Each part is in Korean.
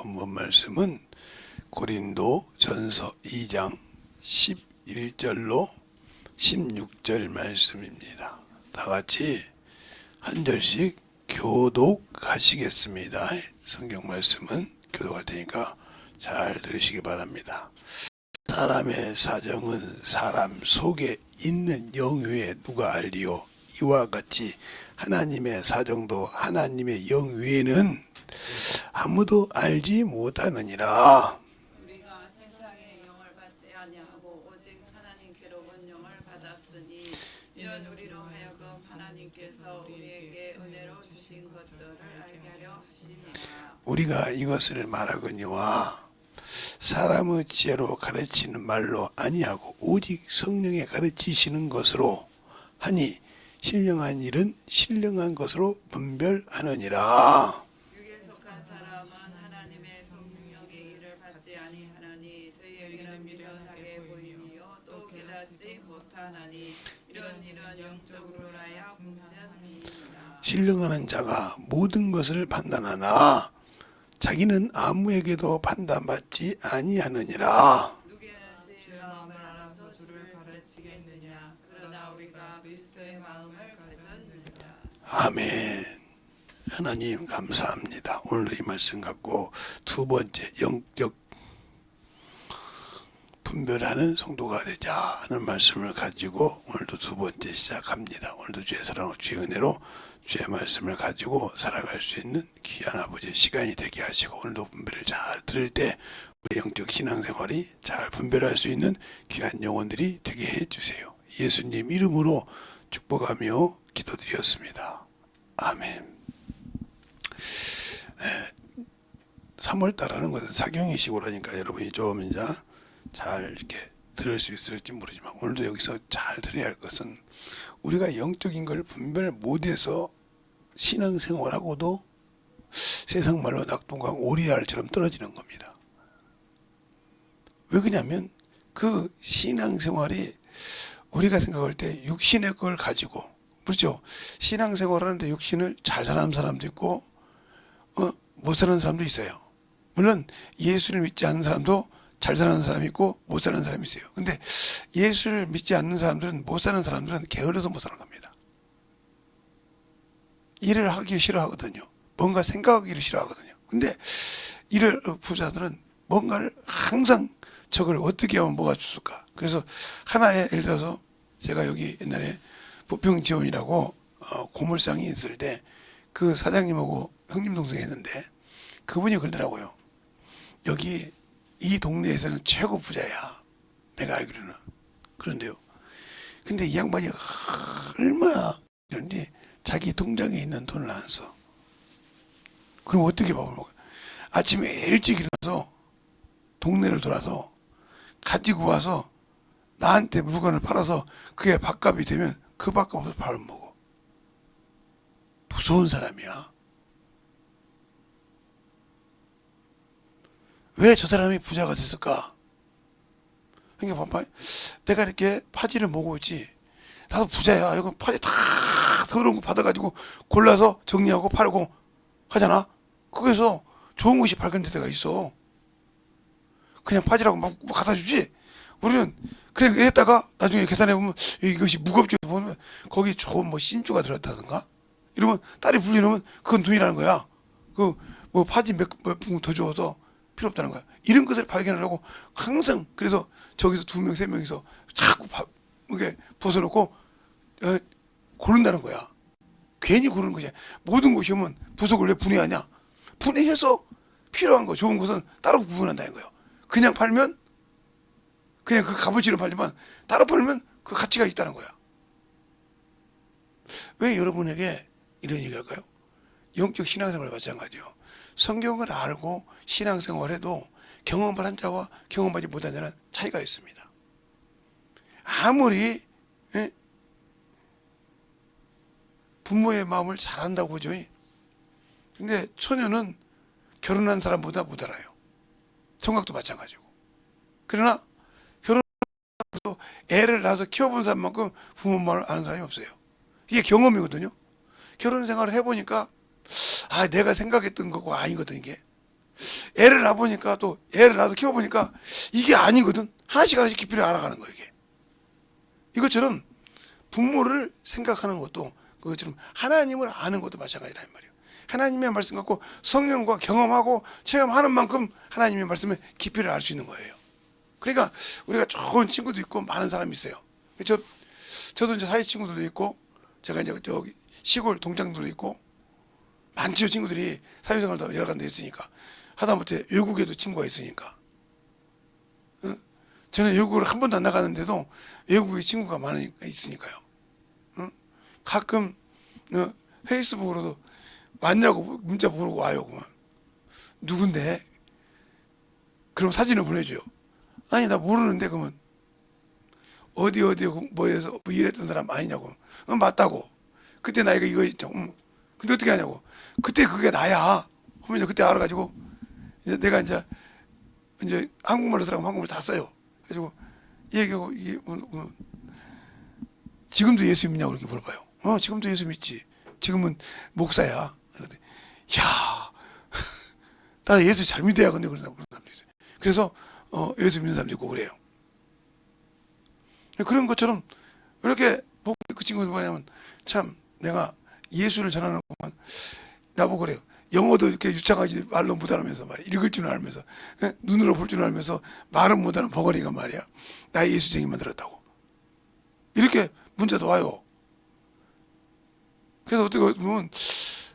본문 말씀은 고린도 전서 2장 11절로 16절 말씀입니다. 다 같이 한 절씩 교독하시겠습니다. 성경 말씀은 교독할 테니까 잘 들으시기 바랍니다. 사람의 사정은 사람 속에 있는 영 외에 누가 알리요? 이와 같이 하나님의 사정도 하나님의 영 외에는 아무도 알지 못하느니라. 우리가 세상의 영을 받지 아니하고 오직 하나님께로운 영을 받았으니 이는 우리로 하여금 하나님께서 우리에게 은혜로 주신 것들을 알게 하려 하심이라. 우리가 이것을 말하거니와 사람의 지혜로 가르치는 말로 아니하고 오직 성령의 가르치시는 것으로 하니 신령한 일은 신령한 것으로 분별하느니라. 육에 속한 사람은 하나님의 성령의 일을 받지 아니하나니 저희에게는 미련하게 보이며 또 깨닫지 못하나니 이런 일은 영적으로라야 분별함이니라. 신령하는 자가 모든 것을 판단하나 자기는 아무에게도 판단받지 아니하느니라. 누구의 주의 마음을 알아서 주를 가르치겠느냐. 그러나 우리가 그리스도의 마음을 가졌느니라. 아멘. 하나님 감사합니다. 오늘도 이 말씀 갖고 두 번째 영적 분별하는 성도가 되자 하는 말씀을 가지고 오늘도 두 번째 시작합니다. 오늘도 주의 사랑과 주의 은혜로 주의 말씀을 가지고 살아갈 수 있는 귀한 아버지의 시간이 되게 하시고 오늘도 분별을 잘 들을 때 우리 영적 신앙생활이 잘 분별할 수 있는 귀한 영혼들이 되게 해주세요. 예수님 이름으로 축복하며 기도드렸습니다. 아멘. 3월달하는 것은 사경이식으로 하니까 여러분이 좀 이제 잘 이렇게 들을 수 있을지 모르지만 오늘도 여기서 잘 들어야 할 것은 우리가 영적인 걸 분별 못해서 신앙생활하고도 세상 말로 낙동강 오리알처럼 떨어지는 겁니다. 왜 그러냐면 그 신앙생활이 우리가 생각할 때 육신의 걸 가지고 그렇죠. 신앙생활하는데 육신을 잘 사는 사람도 있고 못 사는 사람도 있어요. 물론 예수를 믿지 않는 사람도 잘 사는 사람이 있고 못 사는 사람이 있어요. 근데 예수를 믿지 않는 사람들은 못 사는 사람들은 게을러서 못 사는 겁니다. 일을 하기 싫어하거든요. 뭔가 생각하기를 싫어하거든요. 근데 일을 부자들은 뭔가를 항상 저걸 어떻게 하면 뭐가 좋을까. 그래서 하나의 예를 들어서 제가 여기 옛날에 부평지원이라고 고물상이 있을 때 그 사장님하고 형님 동생이 했는데 그분이 그러더라고요. 여기 이 동네에서는 최고 부자야. 내가 알기로는. 그런데요. 근데 이 양반이 얼마나 그런지 자기 통장에 있는 돈을 안 써. 그럼 어떻게 밥을 먹어요? 아침에 일찍 일어나서 동네를 돌아서 가지고 와서 나한테 물건을 팔아서 그게 밥값이 되면 그 밥값으로 밥을 먹어. 무서운 사람이야. 왜 저 사람이 부자가 됐을까? 그러니까 봐봐. 내가 이렇게 파지를 모으고 있지. 나도 부자야. 이거 파지 다 더러운 거 받아가지고 골라서 정리하고 팔고 하잖아. 거기서 좋은 것이 발견될 때가 있어. 그냥 파지라고 막 갖다 주지. 우리는 그냥 했다가 나중에 계산해 보면 이것이 무겁지 보면 거기 좋은 뭐 신주가 들었다든가 이러면 딸이 불리놓으면 그건 돈이라는 거야. 그 뭐 파지 몇 푼 더 줘서 필요 없다는 거야. 이런 것을 발견하려고 항상 그래서 저기서 2명, 3명이서 자꾸 이렇게 벗어놓고 고른다는 거야. 괜히 고르는 거지. 모든 것이 오면 부속을 왜 분해하냐? 분해해서 필요한 거, 좋은 것은 따로 구분한다는 거예요. 그냥 팔면 그냥 그 값어치로 팔지만 따로 팔면 그 가치가 있다는 거야. 왜 여러분에게 이런 얘기를 할까요? 영적 신앙생활 마찬가지요. 성경을 알고 신앙생활해도 경험을 한 자와 경험하지 못한 자는 차이가 있습니다. 아무리 부모의 마음을 잘 안다고 보죠. 근데 처녀는 결혼한 사람보다 못 알아요. 성각도 마찬가지고. 그러나 결혼해서 애를 낳아서 키워본 사람만큼 부모 마음을 아는 사람이 없어요. 이게 경험이거든요. 결혼 생활을 해보니까 내가 생각했던 거고 아니거든 이게. 애를 낳아보니까 또 애를 낳아서 키워보니까 이게 아니거든. 하나씩 하나씩 깊이를 알아가는 거예요, 이게. 이것처럼 부모를 생각하는 것도 그것처럼 하나님을 아는 것도 마찬가지라 이 말이에요. 하나님의 말씀 갖고 성령과 경험하고 체험하는 만큼 하나님의 말씀의 깊이를 알 수 있는 거예요. 그러니까 우리가 좋은 친구도 있고 많은 사람이 있어요. 저도 이제 사회 친구들도 있고 제가 이제 저기 시골 동창들도 있고 많죠. 친구들이 사회생활도 여러 군데 있으니까 하다못해 외국에도 친구가 있으니까. 저는 외국을 한 번도 안 나가는데도 외국에 친구가 많으니까 있으니까요. 가끔 페이스북으로도 왔냐고 문자 보내고 와요. 그만. 누군데? 그럼 사진을 보내줘요. 아니 나 모르는데 그러면 어디 뭐에서 뭐 일했던 사람 아니냐고. 맞다고. 그때 나이가 이거 있죠. 근데 어떻게 하냐고. 그때 그게 나야. 그러면 그때 알아가지고 이제 내가 이제 한국말로 쓰라고 한국말 다 써요. 그래가지고 얘기하고 이게 지금도 예수 믿냐고 이렇게 물어봐요. 지금도 예수 믿지. 지금은 목사야. 야, 나 예수 잘 믿어야 근데 그런 사람도 있어요. 그래서 예수 믿는 사람도 있고 그래요. 그런 것처럼 이렇게 그 친구들 뭐냐면 참 내가 예수를 전하는 것만 나보고 그래요. 영어도 이렇게 유창하지 말로 못하면서 말이야. 읽을 줄 알면서 눈으로 볼 줄 알면서 말은 못하는 버거리가 말이야. 나 예수쟁이 만들었다고. 이렇게 문자도 와요. 그래서 어떻게 보면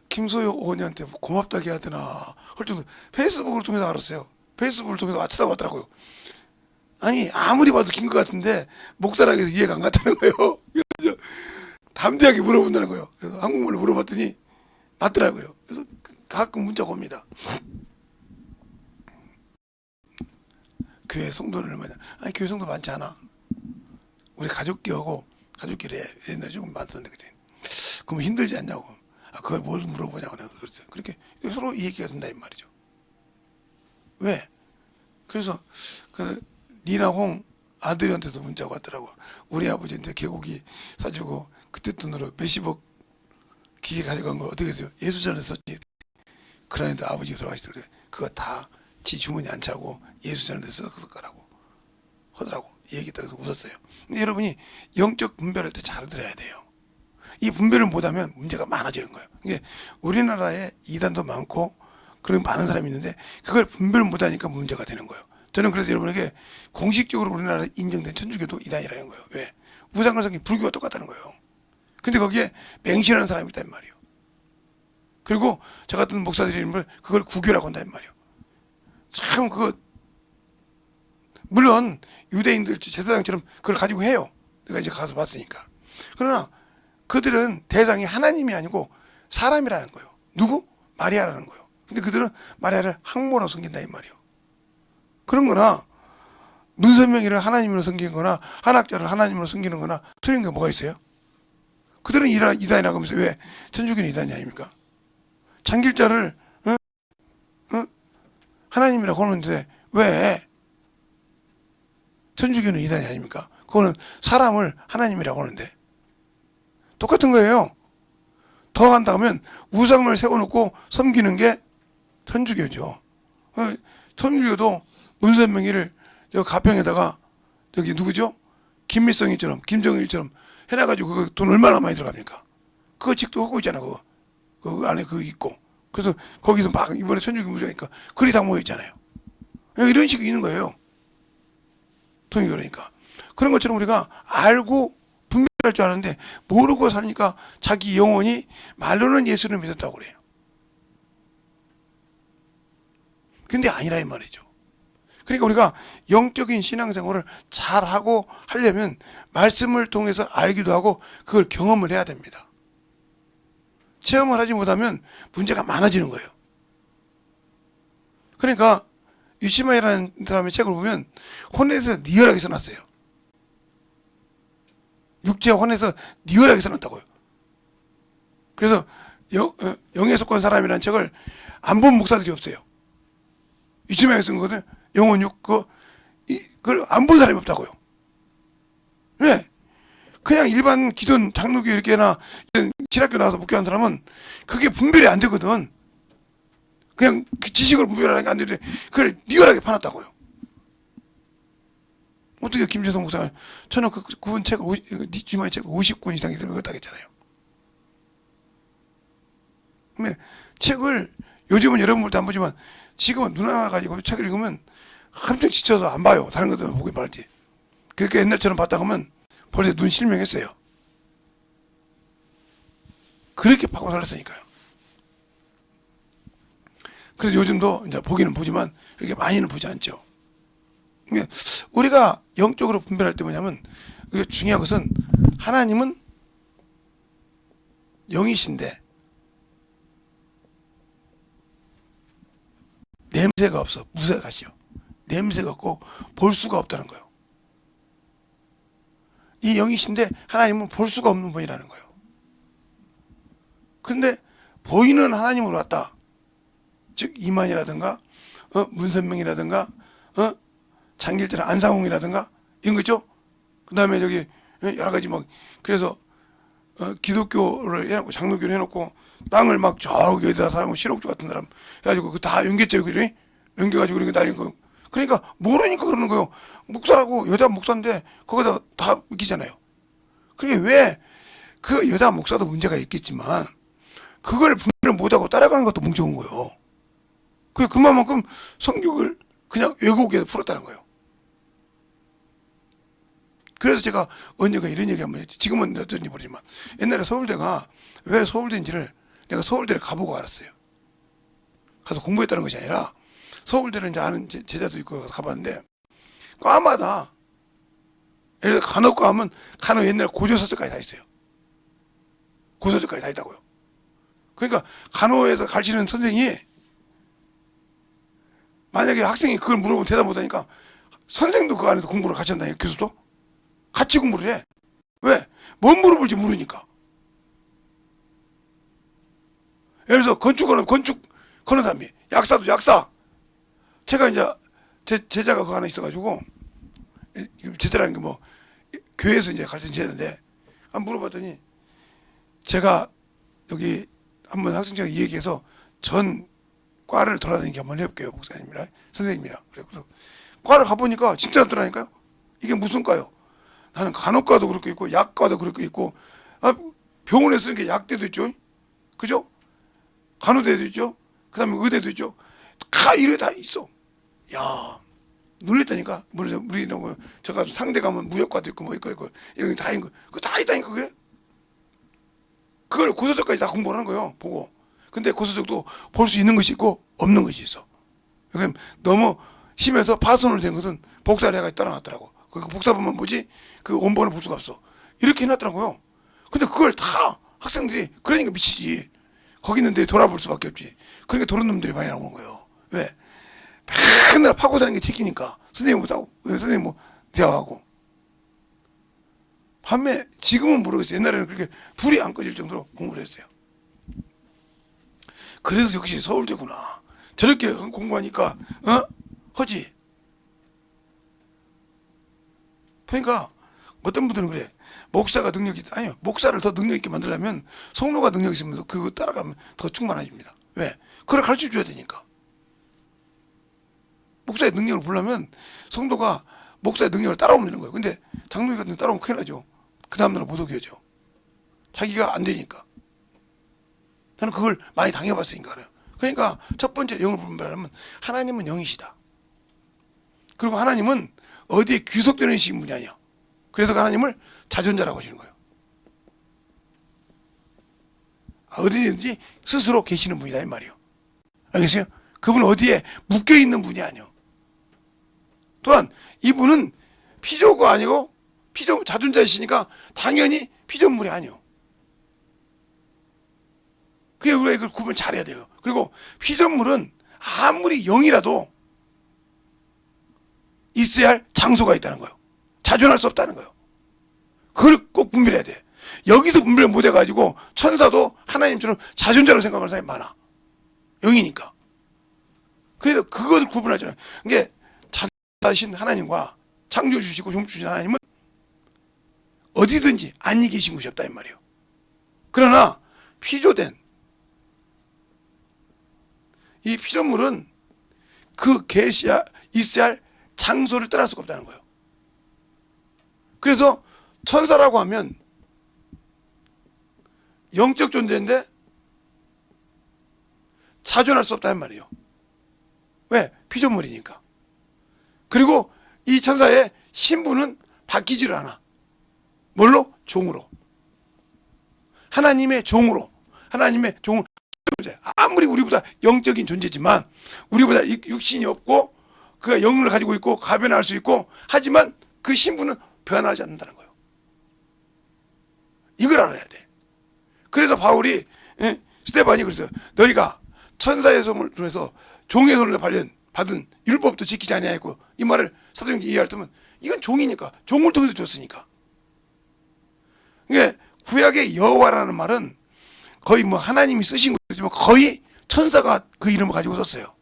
김소영 어머니한테 고맙다고 해야 되나 할 정도 페이스북을 통해서 알았어요. 페이스북을 통해서 찾아봤더라고요. 아니 아무리 봐도 긴 것 같은데 목사라고 해서 이해가 안 갔다는 거예요. 그래서 담대하게 물어본다는 거예요. 그래서 한국말로 물어봤더니 맞더라고요. 그래서 가끔 문자가 옵니다. 교회 성도는 얼마냐? 아니 교회 성도 많지 않아. 우리 가족끼리 옛날에 조금 많던데 그때. 그럼 힘들지 않냐고. 그걸 뭘 물어보냐고 내가 그랬어요. 그렇게 서로 이 얘기가 된다 이 말이죠. 왜? 그래서 그 니나 홍 아들한테도 문자가 왔더라고. 우리 아버지한테 개고기 사주고 그때 돈으로 몇십억 기계 가져간 거 어떻게 했어요? 예수전에 썼지. 그러는데 아버지가 돌아가시더래. 그거 다 지 주머니 안 차고 예수전에 썼을 거라고 하더라고. 얘기했다고 웃었어요. 근데 여러분이 영적 분별할 때 잘 들어야 돼요. 이 분별을 못하면 문제가 많아지는 거예요. 이게 우리나라에 이단도 많고 그런 많은 사람이 있는데 그걸 분별을 못하니까 문제가 되는 거예요. 저는 그래서 여러분에게 공식적으로 우리나라에 인정된 천주교도 이단이라는 거예요. 왜? 우상을 섬긴 불교가 똑같다는 거예요. 근데 거기에 맹신하는 사람이 있단 말이에요. 그리고 저 같은 목사들이 이름을 그걸 구교라고 한단 말이에요. 참 물론 유대인들 제사장처럼 그걸 가지고 해요. 내가 이제 가서 봤으니까. 그러나 그들은 대상이 하나님이 아니고 사람이라는 거예요. 누구? 마리아라는 거예요. 근데 그들은 마리아를 항모로 섬긴다 이 말이에요. 그런 거나 문선명이를 하나님으로 섬기는 거나 한학자를 하나님으로 섬기는 거나 틀린 게 뭐가 있어요? 그들은 이단이라고 하면서 왜 천주교는 이단이 아닙니까? 창길자를 하나님이라고 하는데 왜 천주교는 이단이 아닙니까? 그거는 사람을 하나님이라고 하는데 똑같은 거예요. 더 한다 하면 우상을 세워놓고 섬기는 게 천주교죠. 천주교도 문선명이를 가평에다가 여기 누구죠? 김일성이처럼 김정일처럼 해놔가지고 그거 돈 얼마나 많이 들어갑니까? 그거 직도하고 있잖아. 그 안에 그거 있고. 그래서 거기서 막 이번에 천주교 무장이니까 글이 다 모여 있잖아요. 이런 식이 있는 거예요. 통일 그러니까 그런 것처럼 우리가 알고 분별할 줄 아는데 모르고 사니까 자기 영혼이 말로는 예수를 믿었다고 그래요. 근데 아니라 이 말이죠. 그러니까 우리가 영적인 신앙생활을 잘하고 하려면 말씀을 통해서 알기도 하고 그걸 경험을 해야 됩니다. 체험을 하지 못하면 문제가 많아지는 거예요. 그러니까 유시마이라는 사람의 책을 보면 혼에서 리얼하게 써놨어요. 육체와 혼에서 리얼하게 써놨다고요. 그래서 영에 속한 사람이라는 책을 안 본 목사들이 없어요. 유시마이가 쓴 거거든. 영혼 6 그걸 안 본 사람이 없다고요. 왜? 그냥 일반 기존 장로교 이렇게나 신학교 나와서 목회하는 사람은 그게 분별이 안 되거든. 그냥 그 지식으로 분별하는 게 안 되는데 그걸 리얼하게 파놨다고요. 어떻게 김재성 목사가 저는 그분 책을 니지마의 책 50권 이상 읽었다고 했잖아요. 근데 책을 요즘은 여러분 볼 때 안 보지만 지금은 눈 하나 가지고 책을 읽으면 한평 지쳐서 안 봐요. 다른 것들은 보기 말지. 그렇게 옛날처럼 봤다 하면 벌써 눈 실명했어요. 그렇게 파고 살았으니까요. 그래서 요즘도 이제 보기는 보지만 그렇게 많이는 보지 않죠. 그러니까 우리가 영적으로 분별할 때 뭐냐면 중요한 것은 하나님은 영이신데 냄새가 없어. 무색하시오. 냄새가 없고 볼 수가 없다는 거예요. 이 영이신데 하나님은 볼 수가 없는 분이라는 거예요. 그런데 보이는 하나님으로 왔다. 즉 이만이라든가 문선명이라든가 장길절 안상홍이라든가 이런 거 있죠. 그 다음에 여기 여러 가지 막 그래서 기독교를 해놓고 장로교를 해놓고 땅을 막 저기에다 사람을 신옥주 같은 사람 해가지고 그 다 연결죄 그래 연결가지고 이렇게 날린 거. 그러니까 모르니까 그러는 거예요. 목사라고 여자 목사인데 거기다 다 믿기잖아요. 그게 왜 그 여자 목사도 문제가 있겠지만 그걸 분별을 못하고 따라가는 것도 문제인 거예요. 그만큼 성격을 그냥 왜곡해서 풀었다는 거예요. 그래서 제가 언젠가 이런 얘기 한번 했지. 지금은 어쩐지 모르지만 옛날에 서울대가 왜 서울대인지를 내가 서울대를 가보고 알았어요. 가서 공부했다는 것이 아니라 서울대를 이제 아는 제자도 있고 가봤는데 과마다 예를 들어 간호과 하면 간호 옛날에 고조서적까지 다 있어요. 고서적까지 다 있다고요. 그러니까 간호에서 가르치는 선생이 만약에 학생이 그걸 물어보면 대답 못하니까 선생도 그 안에서 공부를 같이 한다니까. 교수도 같이 공부를 해. 왜? 뭘 물어볼지 모르니까. 예를 들어서 건축하는 사람이 약사도 약사. 제가 이제 제자가 그거 하나 있어가지고 제자라는 게 뭐 교회에서 이제 가르치는 제자인데 한번 물어봤더니 제가 여기 한번 학생들과 이 얘기해서 전 과를 돌아다니게 한번 해볼게요. 목사님이랑 선생님이랑. 그래서 과를 가보니까 진짜 없더라니까요. 이게 무슨 과요? 나는 간호과도 그렇게 있고 약과도 그렇게 있고 병원에 쓰는 게 약대도 있죠. 그죠? 간호대도 있죠. 그 다음에 의대도 있죠. 다 이래 다 있어. 야 놀랬다니까. 우리 뭐 제가 상대 가면 무역과도 있고 뭐 있고 이런 게 다 있는 거. 그거 다 있다니까 그게. 그걸 고서적까지 다 공부를 하는 거예요. 보고. 근데 고서적도 볼 수 있는 것이 있고 없는 것이 있어. 그럼 너무 심해서 파손을 된 것은 복사를 해가지고 따라놨더라고. 그 복사 보면 뭐지? 그 원본을 볼 수가 없어. 이렇게 해놨더라고요. 근데 그걸 다 학생들이 그러니까 미치지. 거기 있는데 돌아볼 수밖에 없지. 그러니까 도른 놈들이 많이 나오는 거예요. 왜? 맨날 파고 다니는 게 택기니까. 선생님 못하고, 선생님 뭐, 대화하고. 밤에, 지금은 모르겠어요. 옛날에는 그렇게 불이 안 꺼질 정도로 공부를 했어요. 그래서 역시 서울대구나. 저렇게 공부하니까, 허지. 그러니까, 어떤 분들은 그래. 목사가 능력이, 아니요. 목사를 더 능력 있게 만들려면 성도가 능력 있으면 그거 따라가면 더 충만해집니다. 왜? 그걸 가르쳐 줘야 되니까. 목사의 능력을 보려면 성도가 목사의 능력을 따라오면 되는 거예요. 근데 장로님 같은 데 따라오면 큰일 나죠. 그 다음날은 못 오게죠. 자기가 안 되니까. 저는 그걸 많이 당해봤으니까 그래요. 그러니까 첫 번째 영을 분별하면 하나님은 영이시다. 그리고 하나님은 어디에 귀속되는 신 분이 아니야. 그래서 하나님을 자존자라고 하시는 거예요. 어디든지 스스로 계시는 분이다 이 말이에요. 알겠어요? 그분은 어디에 묶여있는 분이 아니에요. 또한 이분은 피조가 아니고 자존자이시니까 당연히 피조물이 아니에요. 그게 우리가 이걸 구분 잘해야 돼요. 그리고 피조물은 아무리 영이라도 있어야 할 장소가 있다는 거예요. 자존할 수 없다는 거예요. 그걸 꼭 분별해야 돼. 여기서 분별 못 해가지고 천사도 하나님처럼 자존자로 생각하는 사람이 많아. 영이니까. 그래서 그것을 구분하잖아요. 그게 자존자신 하나님과 창조 주시고 종 주신 하나님은 어디든지 안이 계신 곳이 없다 이 말이에요. 그러나 피조된 이 피조물은 그 계시야 있어야 할 장소를 떠날 수가 없다는 거예요. 그래서 천사라고 하면 영적 존재인데 자존할 수 없다는 말이에요. 왜? 피조물이니까. 그리고 이 천사의 신분은 바뀌지를 않아. 뭘로? 종으로. 하나님의 종으로. 하나님의 종으로. 아무리 우리보다 영적인 존재지만 우리보다 육신이 없고 그가 영을 가지고 있고 가변할 수 있고 하지만 그 신분은 변하지 않는다는 거예요. 이걸 알아야 돼. 그래서 바울이 스데반이 그랬어요. 너희가 천사의 손을 통해서 종의 손을 받은 율법도 지키지 아니하였고, 이 말을 사도행전 이해할 때면 이건 종이니까, 종을 통해서 줬으니까. 이게 구약의 여호와라는 말은 거의 뭐 하나님이 쓰신 거지만 거의 천사가 그 이름을 가지고 썼어요.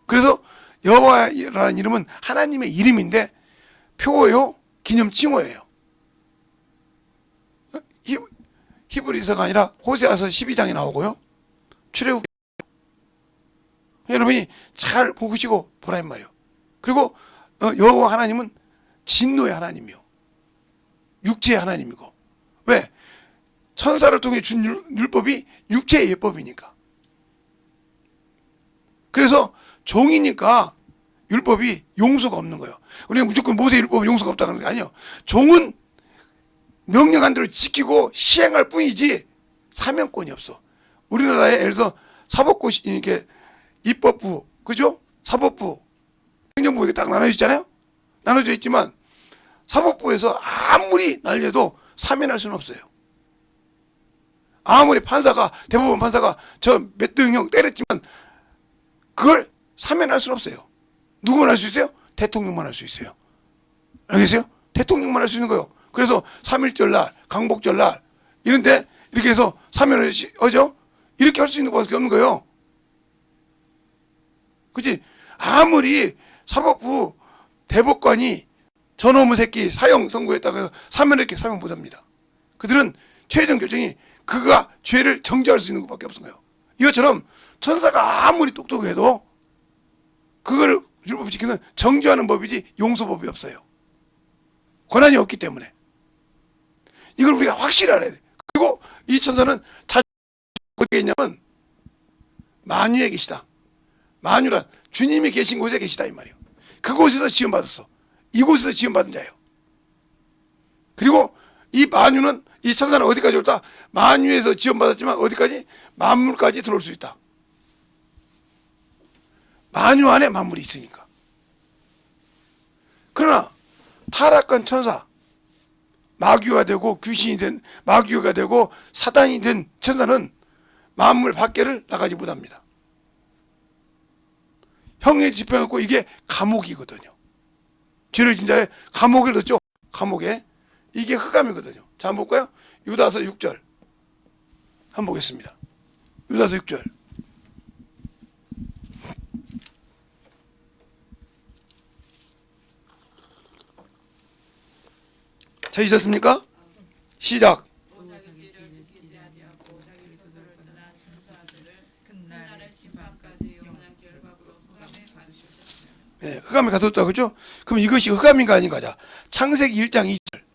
그래서 여호와라는 이름은 하나님의 이름인데 표어요, 기념 칭호예요. 히브리서가 아니라 호세아서 12장에 나오고요. 출애굽 여러분이 잘 보시고 보라 이 말이에요. 그리고 여호와 하나님은 진노의 하나님이요, 육체의 하나님이고. 왜? 천사를 통해 준 율법이 육체의 예법이니까. 그래서 종이니까 율법이 용서가 없는 거예요. 우리가 무조건 모세 율법은 용서가 없다 그러는 게 아니에요. 종은 명령한 대로 지키고 시행할 뿐이지 사명권이 없어. 우리나라에 예를 들어 사법부, 이렇게 입법부, 그죠? 사법부, 행정부 이렇게 딱 나눠져 있잖아요. 나눠져 있지만 사법부에서 아무리 날려도 사면할 수는 없어요. 아무리 대법원 판사가 저 몇 등형 때렸지만 그걸 사면할 수는 없어요. 누구만 할 수 있어요? 대통령만 할 수 있어요. 알겠어요? 대통령만 할 수 있는 거예요. 그래서 3.1절날, 강복절날 이런데 이렇게 해서 사면을 하죠? 이렇게 할 수 있는 것밖에 없는 거예요. 그치? 아무리 사법부 대법관이 저놈의 새끼 사형 선고했다고 해서 사면했게 사면 못합니다. 그들은 최종 결정이 그가 죄를 정죄할 수 있는 것밖에 없는 거예요. 이것처럼 천사가 아무리 똑똑해도 그걸 율법 지키는 정죄하는 법이지 용서법이 없어요. 권한이 없기 때문에. 이걸 우리가 확실히 알아야 돼. 그리고 이 천사는 어디에 있냐면 만유에 계시다. 만유란 주님이 계신 곳에 계시다 이 말이에요. 그곳에서 지원받았어. 이곳에서 지원받은 자예요. 그리고 이 만유는, 이 천사는 어디까지 올다? 만유에서 지원받았지만 어디까지? 만물까지 들어올 수 있다. 만유 안에 만물이 있으니까. 그러나 타락한 천사, 마귀가 되고 귀신이 된, 마귀가 되고 사단이 된 천사는 만물 밖에를 나가지 못합니다. 형의 집행하고 이게 감옥이거든요. 죄를 진 자의 감옥을 넣죠. 감옥에. 이게 흑암이거든요. 자, 한번 볼까요? 유다서 6절 한번 보겠습니다. 유다서 6절. 찾으셨습니까? 시작. 자기 계절 지키지 아니하고 자기 처소를 떠난 천사들을 그날의 심판까지 영원한 결박으로 흑암에 가두셨으며. 네, 흑암에 가뒀다 그죠? 그럼 이것이 흑암인가 아닌가? 자, 창세기 1장 2절.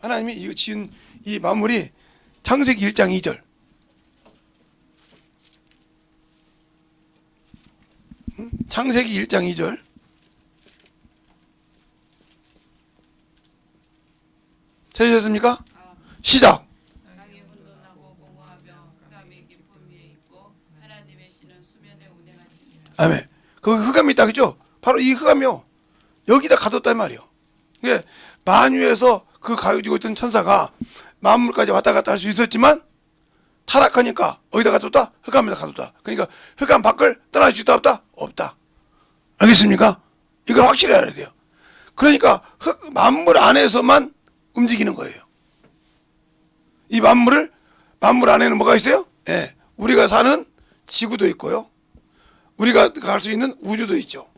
하나님이 이거 지은 이 만물이 창세기 1장 2절. 창세기 1장 2절. 찾으셨습니까? 시작. 땅이 혼돈하고 공허하며 흑암이 깊음 위에 있고 하나님의 신은 수면에 운행하시니라. 아멘. 그 흑암이 있다 그죠? 바로 이 흑암이요. 여기다 가뒀단 말이요. 이게 만유에서 그 가지고 있던 천사가 만물까지 왔다 갔다 할 수 있었지만 타락하니까 어디다 가뒀다? 흑암에다 가뒀다. 그러니까 흑암 밖을 떠날 수 있다 없다? 없다. 알겠습니까? 이걸 확실히 알아야 돼요. 그러니까 만물 안에서만 움직이는 거예요. 이 만물 안에는 뭐가 있어요? 예, 우리가 사는 지구도 있고요. 우리가 갈 수 있는 우주도 있죠.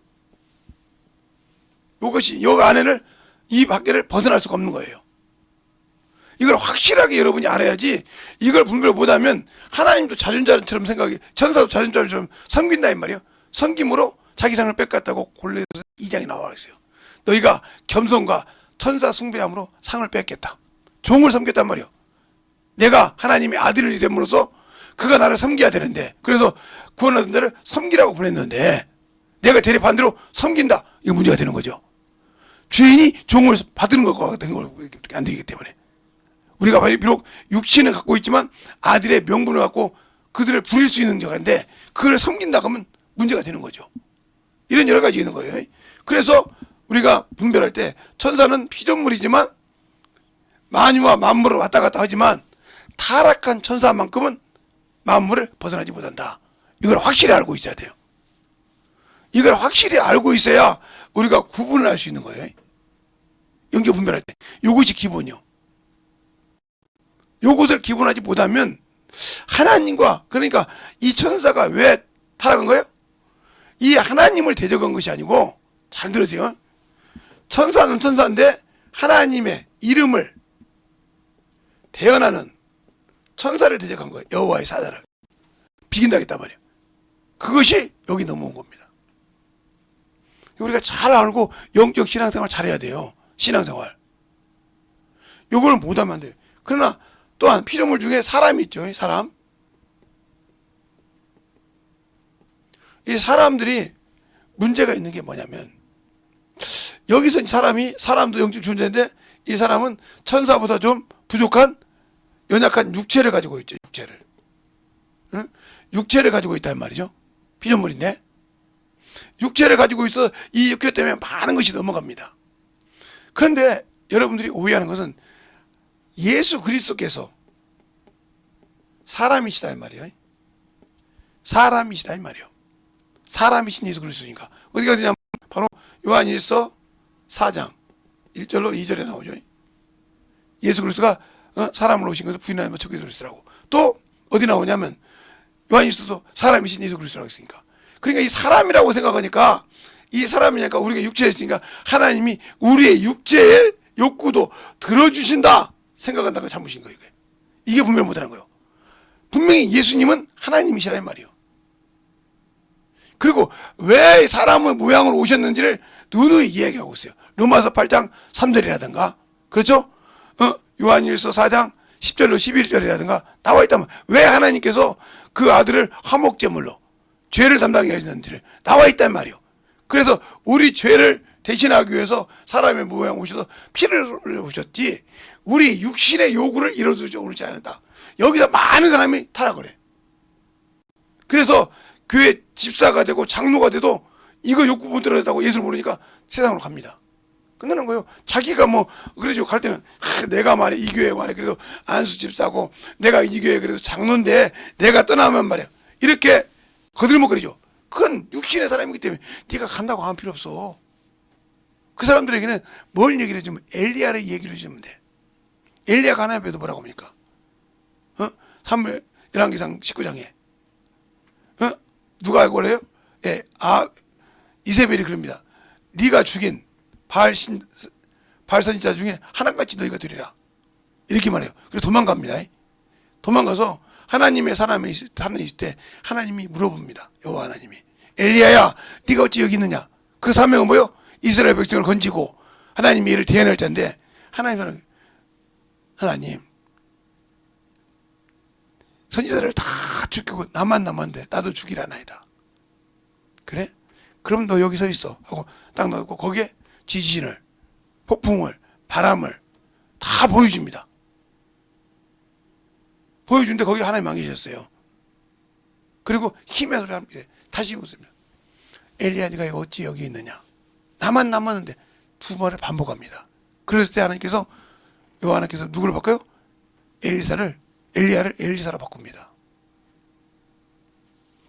이것이 여 안에를, 이 밖에를 벗어날 수가 없는 거예요. 이걸 확실하게 여러분이 알아야지. 이걸 분별 못하면 하나님도 자존자처럼 생각이, 천사도 자존자처럼 섬긴다 이 말이에요. 섬김으로 자기 상을 뺏겼다고 골로새서 2장에 나와 있어요. 너희가 겸손과 천사 숭배함으로 상을 뺏겠다. 종을 섬겼단 말이에요. 내가 하나님의 아들이 됨으로써 그가 나를 섬겨야 되는데, 그래서 구원받은 자를 섬기라고 보냈는데 내가 대리 반대로 섬긴다. 이거 문제가 되는 거죠. 주인이 종을 받는 것과 된 걸 안 되기 때문에 우리가 비록 육신을 갖고 있지만 아들의 명분을 갖고 그들을 부릴 수 있는 자인데 그걸 섬긴다 하면 문제가 되는 거죠. 이런 여러 가지 있는 거예요. 그래서 우리가 분별할 때 천사는 피조물이지만 만유와 만물을 왔다 갔다 하지만 타락한 천사만큼은 만물을 벗어나지 못한다. 이걸 확실히 알고 있어야 돼요. 이걸 확실히 알고 있어야 우리가 구분을 할 수 있는 거예요. 영적 분별할 때 이것이 기본이요. 이것을 기본하지 못하면 하나님과, 그러니까 이 천사가 왜 타락한 거예요? 이 하나님을 대적한 것이 아니고, 잘 들으세요. 천사는 천사인데 하나님의 이름을 대언하는 천사를 대적한 거예요. 여호와의 사자를 비긴다겠단 말이에요. 그것이 여기 넘어온 겁니다. 우리가 잘 알고 영적 신앙생활 잘해야 돼요. 신앙생활. 요걸 못하면 안 돼요. 그러나 또한 피조물 중에 사람이 있죠. 사람. 이 사람들이 문제가 있는 게 뭐냐면, 여기서 사람도 영적 존재인데 이 사람은 천사보다 좀 부족한 연약한 육체를 가지고 있죠. 육체를. 응? 육체를 가지고 있단 말이죠. 피조물인데 육체를 가지고 있어 이 육체 때문에 많은 것이 넘어갑니다. 그런데 여러분들이 오해하는 것은 예수 그리스도께서 사람이시다 이 말이에요. 사람이시다 이 말이에요. 사람이신 예수 그리스도니까 어디가 되냐면 바로 요한일서 4장 1절로 2절에 나오죠. 예수 그리스도가 사람으로 오신 것을 부인하면 저 그리스도라고. 또 어디 나오냐면 요한일서도 사람이신 예수 그리스도라고 했으니까. 그러니까 이 사람이라고 생각하니까, 이 사람이니까 우리가 육체에 있으니까 하나님이 우리의 육체의 욕구도 들어주신다 생각한다는 건 잘못인 거예요. 이게 분별 못하는 거예요. 분명히 예수님은 하나님이시라는 말이에요. 그리고 왜 사람의 모양으로 오셨는지를 누누이 이야기하고 있어요. 로마서 8장 3절이라든가, 그렇죠? 요한일서 4장 10절로 11절이라든가 나와 있다면 왜 하나님께서 그 아들을 화목제물로 죄를 담당하게 하셨는지를 나와 있단 말이에요. 그래서 우리 죄를 대신하기 위해서 사람의 모양 오셔서 피를 흘려오셨지, 우리 육신의 요구를 이뤄주지 오르지 않는다. 여기서 많은 사람이 타락을 해. 그래서 교회 집사가 되고 장로가 돼도 이거 욕구 못 들어다고 예수를 모르니까 세상으로 갑니다. 끝나는 거예요. 자기가 그러죠. 갈 때는 내가 말이야 이 교회 말이야 그래도 안수 집사고, 내가 이 교회 그래도 장로인데 내가 떠나면 말이야 이렇게 거들먹거리죠. 그건 육신의 사람이기 때문에 네가 간다고 하면 필요 없어. 그 사람들에게는 뭘 얘기를 해주면 엘리야를 얘기를 해주면 돼. 엘리야가 하나님 앞에서 뭐라고 합니까? 사무엘 열왕기상 19장에 누가 알고 그래요? 예, 이세벨이 그럽니다. 네가 죽인 바알 선지자 중에 하나같이 너희가 되리라. 이렇게 말해요. 그래서 도망갑니다. 도망가서 하나님의 사람이 있을 때 하나님이 물어봅니다. 여호와 하나님이, 엘리야야 네가 어찌 여기 있느냐? 그 사명은 뭐요? 이스라엘 백성을 건지고 하나님이 이를 대언할 자인데, 하나님 선지자를 다 죽이고 나만 남았는데 나도 죽이라나이다. 그래? 그럼 너 여기 서 있어 하고 딱 넣고 거기에 지진을, 폭풍을, 바람을 다 보여줍니다. 보여준데 거기 하나님 안 계셨어요. 그리고 힘의 소리가 함께 다시 묻습니다. 엘리야 네가 어찌 여기 있느냐? 나만 남았는데 두 번을 반복합니다. 그랬을 때 하나님께서 누구를 바꿔요? 엘리야를 엘리사로 바꿉니다.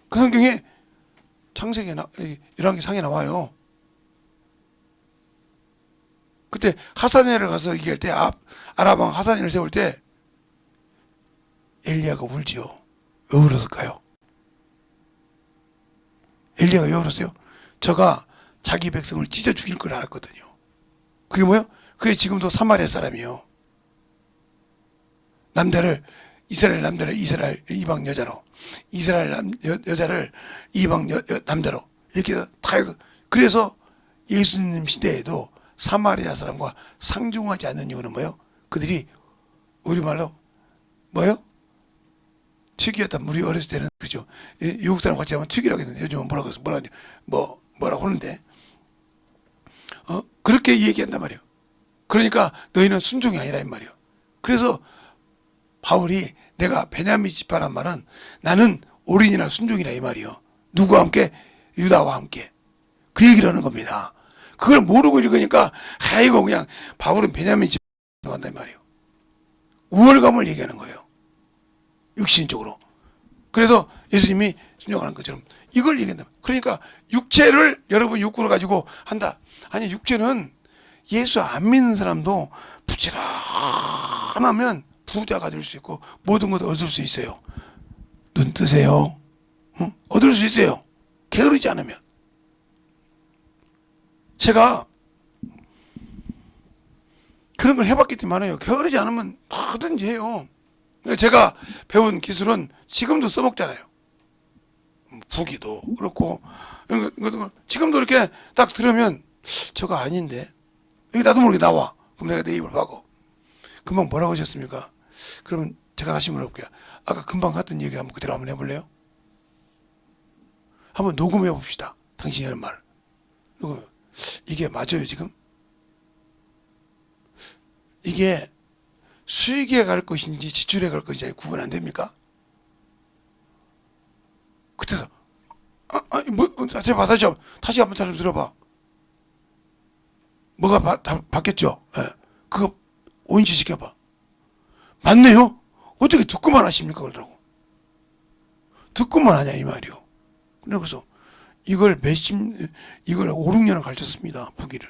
그 성경에 창세기 열왕기상에 나와요. 그때 하사넬을 가서 얘기할 때 아랍 왕 하사넬을 세울 때 엘리야가 울지요. 왜 울었을까요? 엘리야가 왜 울었어요? 저가 자기 백성을 찢어 죽일 걸 알았거든요. 그게 뭐예요? 그게 지금도 사마리아 사람이에요. 남자를 이스라엘 남자를 이스라엘 이방 여자로, 이스라엘 여자를 이방 남자로 이렇게 다 해서, 그래서 예수님 시대에도 사마리아 사람과 상종하지 않는 이유는 뭐예요? 그들이 우리말로 뭐예요? 특이였다. 우리 어렸을 때는 그죠. 외국 사람 같이 하면 특이라고 했는데 요즘은 뭐라고 하는데 그렇게 얘기한단 말이에요. 그러니까 너희는 순종이 아니라 이 말이에요. 그래서 바울이 내가 베냐민 지파란 말은 나는 올인이나 순종이라 이 말이요. 누구와 함께? 유다와 함께. 그 얘기를 하는 겁니다. 그걸 모르고 읽으니까 아이고 그냥 바울은 베냐민 지파 한다 이 말이에요. 우월감을 얘기하는 거예요. 육신적으로. 그래서 예수님이 순종하는 것처럼 이걸 얘기한다. 그러니까 육체를 여러분 욕구를 가지고 한다. 아니 육체는 예수 안 믿는 사람도 부지런하면 부자가 될 수 있고 모든 것을 얻을 수 있어요. 눈 뜨세요. 응? 얻을 수 있어요. 게으르지 않으면. 제가 그런 걸 해봤기 때문에 많아요. 게으르지 않으면 뭐든지 해요. 제가 배운 기술은 지금도 써먹잖아요. 부기도 그렇고 이런 거 지금도 이렇게 딱 들으면 저거 아닌데 이게 나도 모르게 나와. 그럼 내가 내 입을 박어. 금방 뭐라고 하셨습니까? 그러면 제가 다시 물어볼게요. 아까 금방 하던 얘기 한번 그대로 한번 해볼래요? 한번 녹음해 봅시다. 당신이 하는 말. 이게 맞아요 지금? 이게 수익에 갈 것인지 지출에 갈 것인지 구분 안 됩니까? 그때서 다시 한번 들어봐. 뭐가 바뀌었죠? 예. 그거 온시 시켜봐. 맞네요? 어떻게 듣고만 하십니까? 그러더라고. 듣고만 하냐 이 말이요. 그래서 이걸 이걸 5, 6년을 가르쳤습니다. 부기를.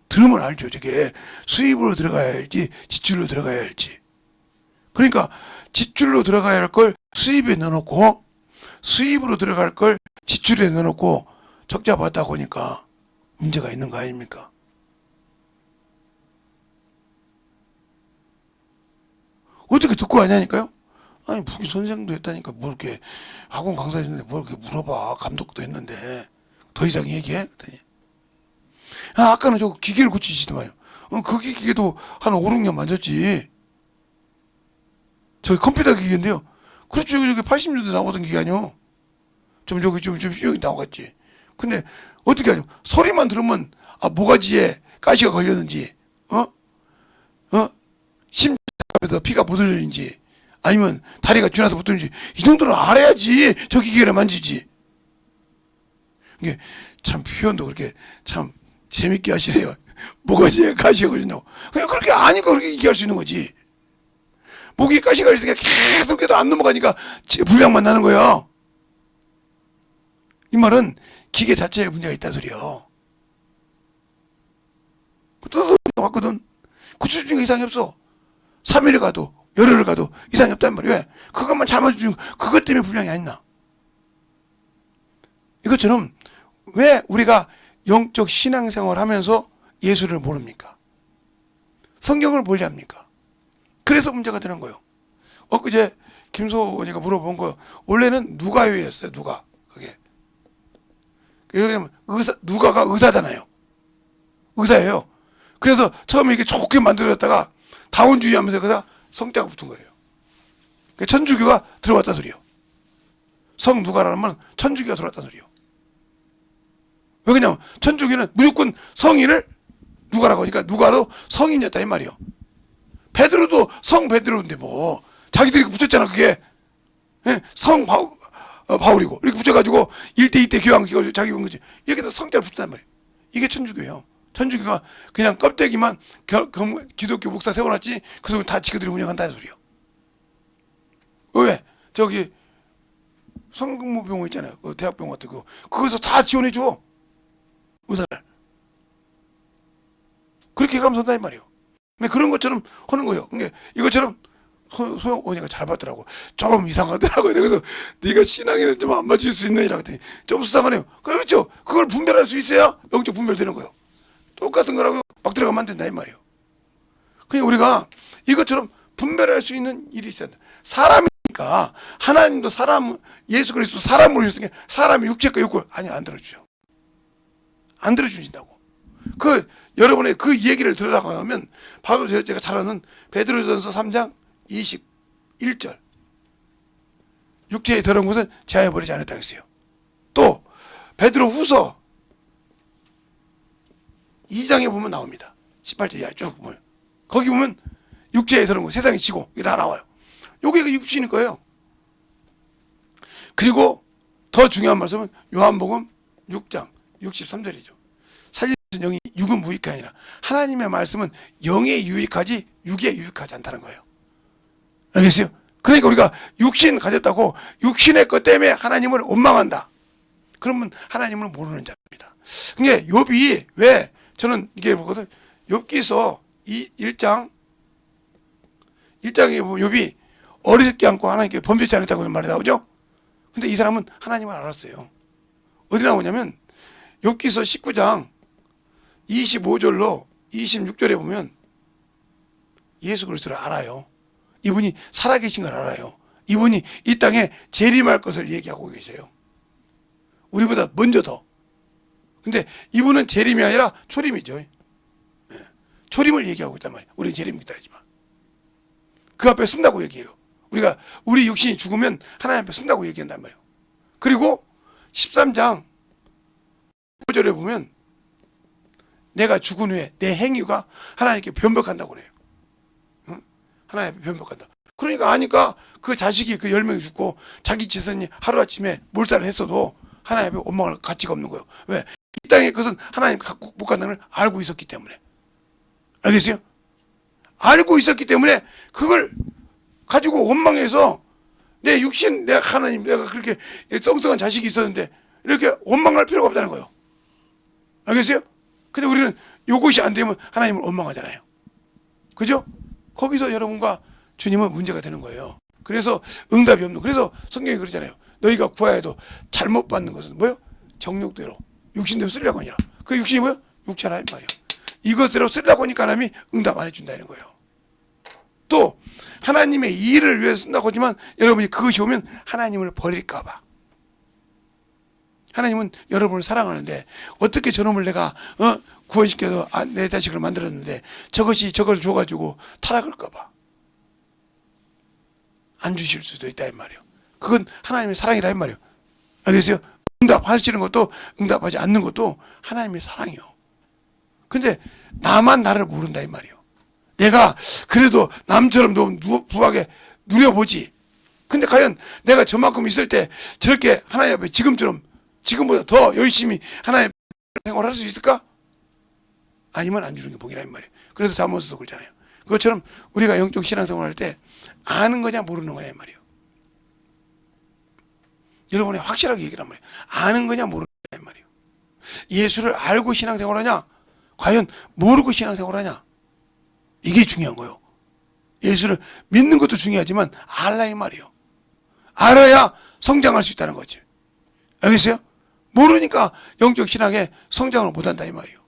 들으면 알죠. 저게 수입으로 들어가야 할지 지출로 들어가야 할지. 그러니까 지출로 들어가야 할 걸 수입에 넣어놓고 수입으로 들어갈 걸 지출에 넣어놓고 적자 봤다 보니까 문제가 있는 거 아닙니까? 어떻게 듣고 하냐니까요? 아니 부기 선생도 했다니까 뭘 이렇게 학원 강사 했는데 뭘 이렇게 물어봐. 감독도 했는데 더 이상 얘기해? 그랬더니 아까는 저 기계를 고치시더만요. 그 기계도 한 5, 6년 만졌지. 저기 컴퓨터 기계인데요. 그렇죠. 저기 80년대 나오던 기계 아니요. 좀 여기 나오겠지. 근데 어떻게 하냐. 소리만 들으면 모가지에 가시가 걸렸는지 심장에서 피가 못 흘리는지 아니면 다리가 쥐나서 못 흘리는지 이 정도는 알아야지 저 기계를 만지지. 이게 참 표현도 그렇게 참 재밌게 하시네요. 모가지에 가시가 걸린다고. 그냥 그렇게 아니까 그렇게 얘기할 수 있는 거지. 목에 가시가 걸리니까 계속 해도 안 넘어가니까 불량만 나는 거야. 이 말은 기계 자체에 문제가 있다 소리야. 또 왔거든. 고칠 중에 이상이 없어. 3일을 가도 열흘을 가도 이상이 없단 말이야. 왜? 그것만 잘 맞춰주고 그것 때문에 불량이 안 나. 이것처럼 왜 우리가 영적 신앙생활 하면서 예수를 모릅니까? 성경을 몰래 합니까? 그래서 문제가 되는 거예요. 엊그제 김소원이가 물어본 거 원래는 누가요였어요. 누가 그게. 왜냐면 누가가 의사잖아요. 의사예요. 그래서 처음에 이게 좋게 만들었다가 다원주의 하면서 그다 성자가 붙은 거예요. 천주교가 들어왔다 소리요. 성 누가라는 말 천주교가 들어왔다 소리요. 왜 그러냐면 천주교는 무조건 성인을 누가라고 하니까 누가도 성인이었다 이 말이요. 베드로도 성 베드로인데 뭐 자기들이 붙였잖아 그게. 성 바울이고 이렇게 붙여가지고 1대 2대 교황 자기 본 거지. 여기다 성자를 붙였단 말이에요. 이게 천주교예요. 천주교가 그냥 껍데기만 기독교 목사 세워놨지 그 속에 다 지그들이 운영한다는 소리요. 왜? 저기 성공무병원 있잖아요. 그 대학병원 같은 거 그거서 다 지원해줘. 의사를. 그렇게 가면 선다 이 말이에요. 근데 그런 것처럼 하는 거예요. 그러니까 이것처럼 소영언니가 잘 봤더라고. 좀 이상하더라고요. 그래서 네가 신앙에는 좀 안 맞을 수 있느니라 그랬더니 좀 수상하네요. 그렇죠. 그걸 분별할 수 있어야 영적 분별되는 거예요. 똑같은 거라고 막 들어가면 안 된다 이 말이에요. 그러니까 우리가 이것처럼 분별할 수 있는 일이 있어야 돼. 사람이니까 하나님도 사람, 예수 그리스도 사람으로 오셨으니까 사람이 육체과 욕구를 아니 안 들어주죠. 안 들어주신다고. 그 여러분의 그 얘기를 들어가면 바로 제가 잘 아는 베드로전서 3장 21절 육체의 더러운 것은 제하여 버리지 않았다고 했어요. 또 베드로 후서 2장에 보면 나옵니다. 18절 이하 쭉 보면 거기 보면 육체의 더러운 것 세상이 지고 이게 다 나와요. 요게 육신일 거예요. 그리고 더 중요한 말씀은 요한복음 6장 63절이죠. 살리는 영이 육은 무익한 아니라 하나님의 말씀은 영에 유익하지 육에 유익하지 않다는 거예요. 알겠어요? 그러니까 우리가 육신 가졌다고 육신의 것 때문에 하나님을 원망한다. 그러면 하나님을 모르는 자입니다. 그게 욥이 왜 저는 이게 보거든. 욥기서 1장에 보면 욥이 어리석게 않고 하나님께 범죄치 않았다고 말이 나오죠. 근데 이 사람은 하나님을 알았어요. 어디 나오냐면 욥기서 19장 25절로 26절에 보면 예수 그리스도를 알아요. 이분이 살아계신 걸 알아요. 이분이 이 땅에 재림할 것을 얘기하고 계세요. 우리보다 먼저 더. 근데 이분은 재림이 아니라 초림이죠. 예. 초림을 얘기하고 있단 말이에요. 우리는 재림이다 하지만 그 앞에 쓴다고 얘기해요. 우리가 우리 육신이 죽으면 하나님 앞에 쓴다고 얘기한단 말이에요. 그리고 13장 5절에 보면 내가 죽은 후에 내 행위가 하나님께 변벽한다고 그래요. 응? 하나님 앞에 변벽한다. 그러니까 아니까 그 자식이 그 10명이 죽고 자기 재산이 하루아침에 몰살을 했어도 하나님 앞에 원망할 가치가 없는 거예요. 왜? 이 땅의 것은 하나님 갖고 못 간다는 걸 알고 있었기 때문에. 알겠어요? 알고 있었기 때문에 그걸 가지고 원망해서 내 육신, 내가 하나님, 내가 그렇게 썽썽한 자식이 있었는데 이렇게 원망할 필요가 없다는 거예요. 알겠어요? 근데 우리는 요것이 안 되면 하나님을 원망하잖아요. 그죠? 거기서 여러분과 주님은 문제가 되는 거예요. 그래서 응답이 없는, 그래서 성경이 그러잖아요. 너희가 구하여도 잘못 받는 것은 뭐요? 정욕대로, 육신대로 쓰려고 하니라. 그 육신이 뭐요? 육체라 이 말이에요. 이것대로 쓰려고 하니까 하나님이 응답 안 해준다는 거예요. 또 하나님의 일을 위해서 쓴다고 하지만 여러분이 그것이 오면 하나님을 버릴까 봐. 하나님은 여러분을 사랑하는데 어떻게 저놈을 내가 구원시켜서 내 자식을 만들었는데 저것이 저걸 줘가지고 타락할까 봐 안 주실 수도 있다 이 말이에요. 그건 하나님의 사랑이라 이 말이에요. 알겠어요? 응답하시는 것도 응답하지 않는 것도 하나님의 사랑이요. 근데 나만 나를 모른다 이 말이에요. 내가 그래도 남처럼 좀 부하게 누려보지. 근데 과연 내가 저만큼 있을 때 저렇게 하나님 앞에 지금보다 더 열심히 하나님 생활할 수 있을까? 아니면 안 주는 게 복이라 이 말이에요. 그래서 잠언서도 그러잖아요. 그것처럼 우리가 영적 신앙생활 할 때 아는 거냐 모르는 거냐 이 말이에요. 여러분이 확실하게 얘기란 말이에요. 아는 거냐 모르는 거냐 이 말이에요. 예수를 알고 신앙생활하냐 과연 모르고 신앙생활하냐 이게 중요한 거예요. 예수를 믿는 것도 중요하지만 알라 이 말이에요. 알아야 성장할 수 있다는 거지. 알겠어요? 모르니까 영적 신앙에 성장을 못한다 이 말이에요.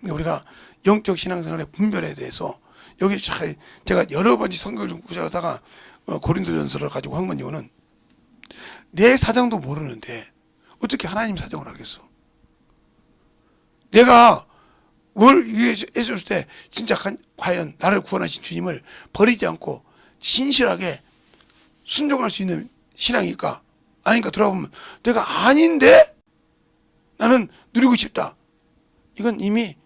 우리가 영적 신앙생활의 분별에 대해서 여기 제가 여러 번째 성경을 구자하다가 고린도전서를 가지고 한 건 이유는 내 사정도 모르는데 어떻게 하나님 사정을 하겠어? 내가 뭘 했을 때 진짜 과연 나를 구원하신 주님을 버리지 않고 신실하게 순종할 수 있는 신앙일까? 아닌가 돌아보면 내가 아닌데 나는 누리고 싶다. 이건 이미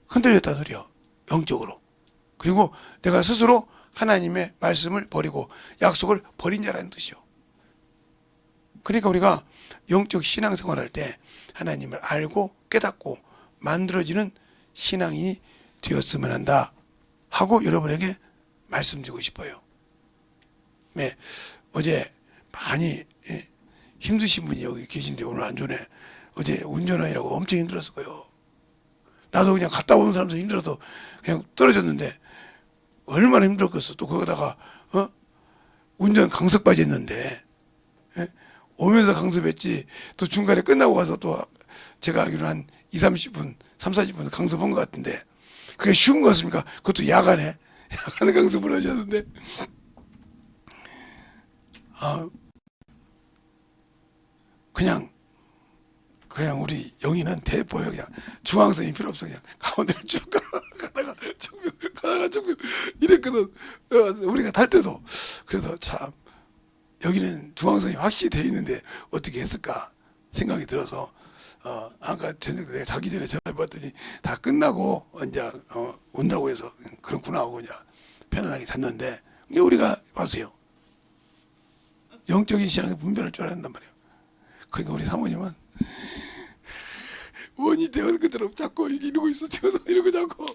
흔들렸다는 소리야. 영적으로. 그리고 내가 스스로 하나님의 말씀을 버리고 약속을 버린 자라는 뜻이요. 그러니까 우리가 영적 신앙생활할 때 하나님을 알고 깨닫고 만들어지는 신앙인이 되었으면 한다 하고 여러분에게 말씀드리고 싶어요. 네, 어제 많이 힘드신 분이 여기 계신데 오늘 안 좋네. 어제 운전하느라고 엄청 힘들었을 거예요. 나도 그냥 갔다 오는 사람도 힘들어서 그냥 떨어졌는데 얼마나 힘들었겠어. 또 거기다가 운전 강습 빠졌는데 오면서 강습했지. 또 중간에 끝나고 가서 또 제가 알기로 한 2, 30분, 3, 40분 강습한 것 같은데 그게 쉬운 거 같습니까? 그것도 야간에 하는 강습을 하셨는데, 그냥 우리 영희는 대보여. 그냥 중앙선이 필요 없어. 그냥 가운데를 쭉 가다가 정면 이랬거든. 우리가 탈 때도. 그래서 참 여기는 중앙선이 확실히 돼 있는데 어떻게 했을까 생각이 들어서 아까 저녁 때 내가 자기 전에 전화해봤더니 다 끝나고 이제 온다고 해서 그렇구나 하고 그냥 편안하게 잤는데, 이게 우리가 봐세요. 영적인 신앙의 분별할 줄 알았단 말이에요. 그러니까 우리 사모님은 원이 되는 것처럼 자꾸 이러고 있어. 이러고 자꾸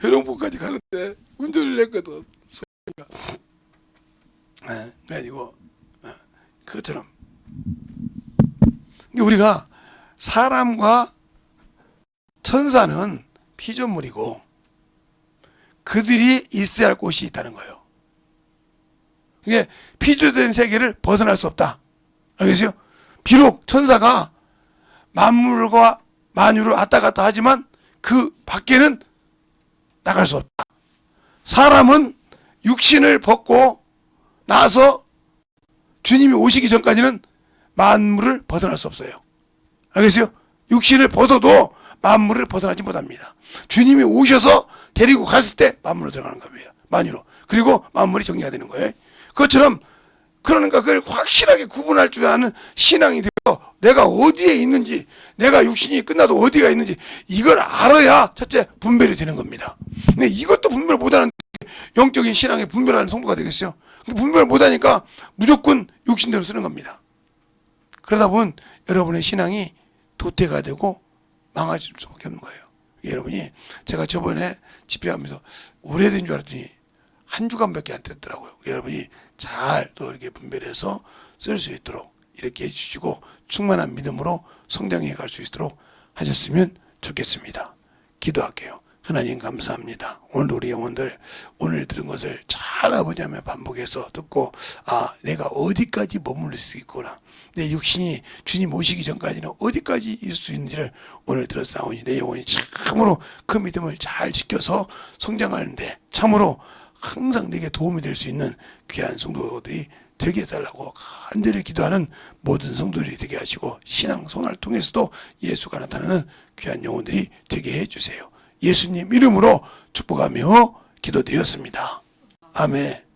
회룡포까지 가는데 운전을 했거든. 그래가지고 그것처럼 우리가 사람과 천사는 피조물이고 그들이 있어야 할 곳이 있다는 거예요. 이게 피조된 세계를 벗어날 수 없다. 알겠어요? 비록 천사가 만물과 만유를 왔다 갔다 하지만 그 밖에는 나갈 수 없다. 사람은 육신을 벗고 나서 주님이 오시기 전까지는 만물을 벗어날 수 없어요. 알겠어요? 육신을 벗어도 만물을 벗어나지 못합니다. 주님이 오셔서 데리고 갔을 때 만물로 들어가는 겁니다. 만유로. 그리고 만물이 정리가 되는 거예요. 그것처럼 그러니까 그걸 확실하게 구분할 줄 아는 신앙이 되어 내가 어디에 있는지, 내가 육신이 끝나도 어디가 있는지 이걸 알아야 첫째 분별이 되는 겁니다. 근데 이것도 분별 못하는 영적인 신앙에 분별하는 성도가 되겠어요. 분별 못하니까 무조건 육신대로 쓰는 겁니다. 그러다 보면 여러분의 신앙이 도태가 되고 망할 수밖에 없는 거예요. 여러분이 제가 저번에 집회하면서 오래된 줄 알았더니 한 주간밖에 안 됐더라고요. 여러분이 잘 또 이렇게 분별해서 쓸 수 있도록 이렇게 해주시고 충만한 믿음으로 성장해 갈 수 있도록 하셨으면 좋겠습니다. 기도할게요. 하나님 감사합니다. 오늘 우리 영혼들 오늘 들은 것을 잘 아버지하며 반복해서 듣고 내가 어디까지 머무를 수 있구나. 내 육신이 주님 오시기 전까지는 어디까지 있을 수 있는지를 오늘 들었사오니 내 영혼이 참으로 그 믿음을 잘 지켜서 성장하는데 참으로 항상 내게 도움이 될 수 있는 귀한 성도들이 되게 해달라고 간절히 기도하는 모든 성도들이 되게 하시고 신앙 생활을 통해서도 예수가 나타나는 귀한 영혼들이 되게 해주세요. 예수님 이름으로 축복하며 기도드렸습니다. 아멘.